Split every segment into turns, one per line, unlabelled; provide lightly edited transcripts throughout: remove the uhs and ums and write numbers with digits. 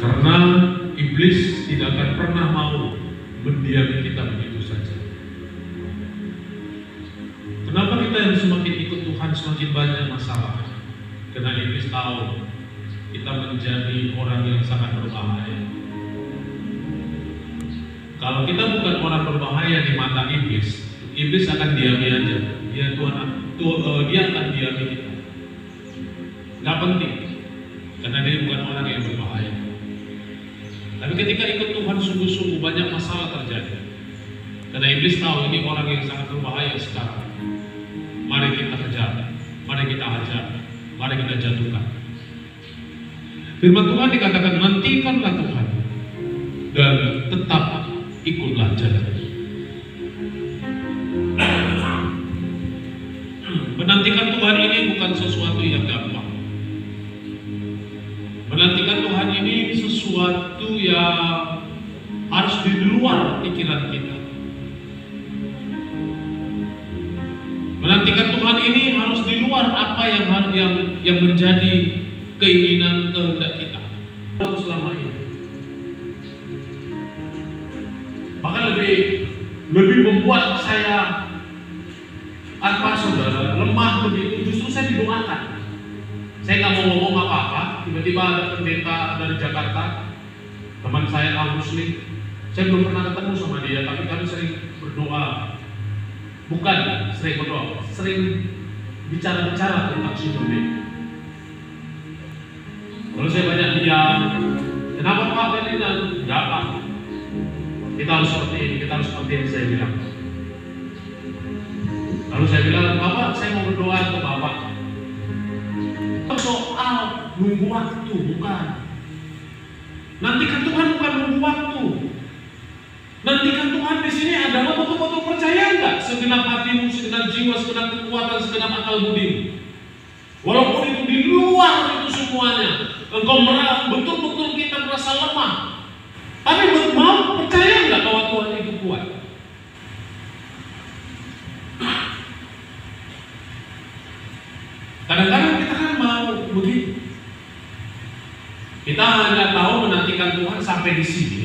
Karena iblis tidak akan pernah mau mendiami kita begitu saja. Kenapa kita yang semakin ikut Tuhan semakin banyak masalah? Karena iblis tahu kita menjadi orang yang sangat berbahaya. Kalau kita bukan orang berbahaya di mata iblis, iblis akan diami aja. Dia akan diami kita. Gak penting, karena dia bukan orang yang berbahaya. Tapi ketika ikut Tuhan sungguh-sungguh banyak masalah terjadi. Karena iblis tahu ini orang yang sangat berbahaya sekarang. Mari kita kejar, mari kita hajar, mari kita jatuhkan. Firman Tuhan dikatakan, nantikanlah Tuhan dan tetap ikutlah jalan. Menantikan Tuhan ini bukan sesuatu yang gampang. Menantikan Tuhan ini sesuatu yang harus di luar pikiran kita. Menantikan Tuhan ini harus di luar apa yang menjadi keinginan kehendak kita selama ini. Bahkan lebih membuat saya saudara lemah begitu, justru saya didoakan. Saya nggak mau ngomong apa-apa, tiba-tiba ada pendeta dari Jakarta, teman saya Al-Muslim. Saya belum pernah ketemu sama dia, tapi kami sering berdoa. Bukan sering berdoa, sering bicara-bicara tentang sinode. Lalu saya banyak diam. Kenapa Pak Ferdinand? Enggak apa. Kita harus seperti ini, kita harus seperti yang saya bilang. Lalu saya bilang, Bapak, saya mau berdoa ke Bapak. Soal nunggu waktu, bukan. Nantikan Tuhan bukan nunggu waktu. Nantikan Tuhan di sini adalah betul-betul percaya enggak? Segenap hatimu, segenap jiwa, segenap kekuatan, segenap akal budi. Walaupun itu di luar itu semuanya, engkau betul-betul kita merasa lemah. Tapi mau percaya enggak bahwa Tuhan itu kuat? Kadang-kadang kita kan mau begitu. Kita hanya tahu menantikan Tuhan sampai di sini.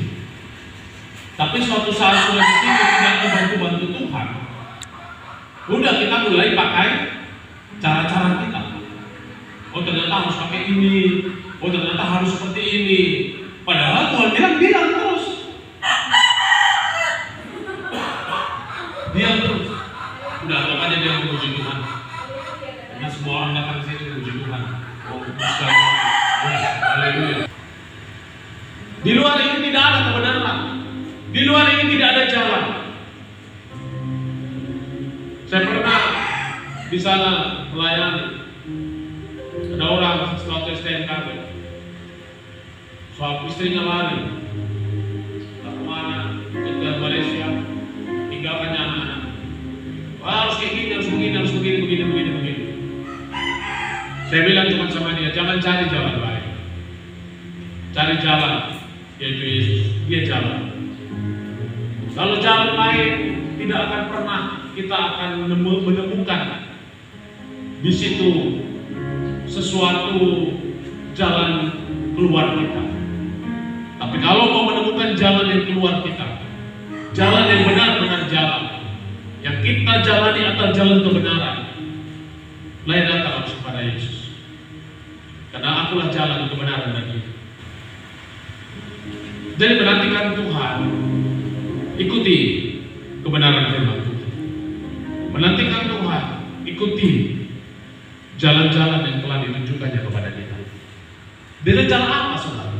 Tapi suatu saat sudah di sini tidak membantu Tuhan. Udah kita mulai pakai cara-cara kita. Oh ternyata harus pakai ini. Oh ternyata harus seperti ini. Padahal Tuhan bilang terus. Diam terus. Udah makanya dia memuji Tuhan. Karena semua orang datang sini memuji Tuhan. Oh bukan. Haleluya. Di luar ini tidak ada kebenaran. Di luar ini tidak ada jalan. Saya pernah di sana melayani. Ada orang setelah tes TNKB. Suami istrinya lari. Tak kemana? Ke Malaysia. Tinggalkannya anak-anak. Harus kayak gini, harus begini. Saya bilang cuma sama dia, jangan cari jalan lain. Cari jalan, yaitu Yesus. Dia jalan. Kalau jalan lain tidak akan pernah kita akan menemukan di situ sesuatu jalan keluar kita. Tapi kalau mau menemukan jalan yang keluar kita, jalan yang benar-benar jalan, yang kita jalani adalah jalan kebenaran, lain datang harus kepada Yesus. Karena akulah jalan kebenaran dan hidup. Jadi menantikan Tuhan, ikuti kebenaran firman Tuhan. Menantikan Tuhan, ikuti jalan-jalan yang telah ditunjukkannya kepada kita. Dengan cara apa saudara?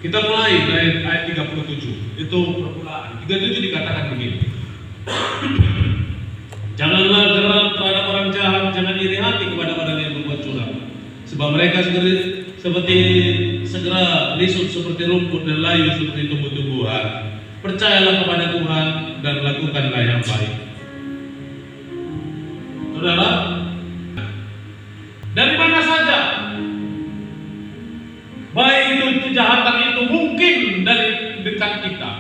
Kita mulai dari ayat 37. Itu permulaan. 37 dikatakan begini. Janganlah geram terhadap orang jahat, jangan iri hati kepada orang yang berbuat curang. Sebab mereka seperti segera lisut seperti rumput dan layu seperti tumbuh-tumbuhan. Percayalah kepada Tuhan dan lakukanlah yang baik. Saudara, dari mana saja, baik itu kejahatan itu mungkin dari dekat kita,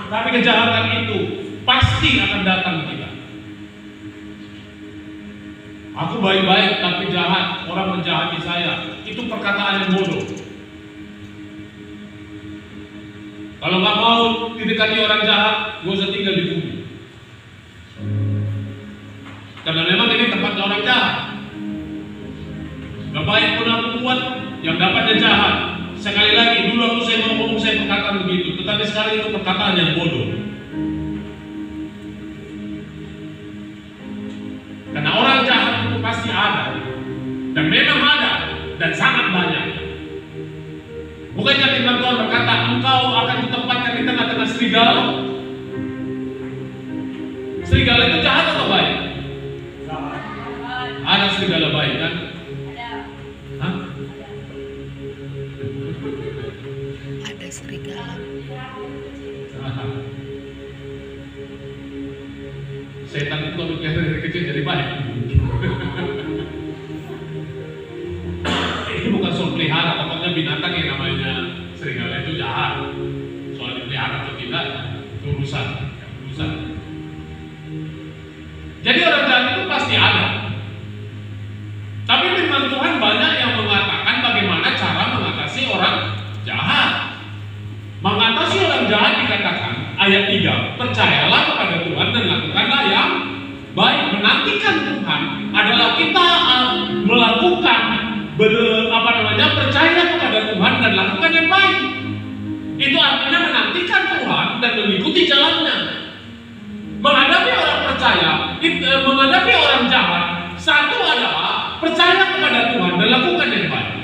tapi kejahatan itu pasti akan datang kita. Aku baik-baik tapi jahat, orang menjahati saya. Itu perkataan yang bodoh. Kalau nggak mau didekati orang jahat, gak usah tinggal di bumi. Karena memang ini tempatnya orang jahat. Gak baik pun aku buat, yang dapatnya jahat. Sekali lagi, dulu aku saya ngomong, saya perkataan begitu, tetapi sekarang itu perkataan yang bodoh. Karena orang jahat itu pasti ada, dan memang ada, dan sangat banyak. Bukannya firman Tuhan berkata, engkau akan ditempatkan di tengah-tengah serigala. Serigala itu jahat atau baik? Ada serigala baik kan? Hah?
Ada serigala.
Setan itu kalau dari kecil jadi baik. Ini bukan soal pelihara, pokoknya binatang yang namanya serigala itu jahat. Soal dipelihara atau tidak, itu urusan. Jadi orang jahat itu pasti ada. Tapi firman Tuhan banyak yang mengatakan bagaimana cara mengatasi orang jahat. Mengatasi orang jahat dikatakan ayat 3, percayalah kepada Tuhan dan lakukanlah yang baik. Menantikan Tuhan adalah kita melakukan percaya kepada Tuhan dan lakukan yang baik. Itu artinya menantikan Tuhan dan mengikuti jalannya. Menghadapi orang percaya, menghadapi orang jahat, satu adalah percaya kepada Tuhan dan lakukan yang baik.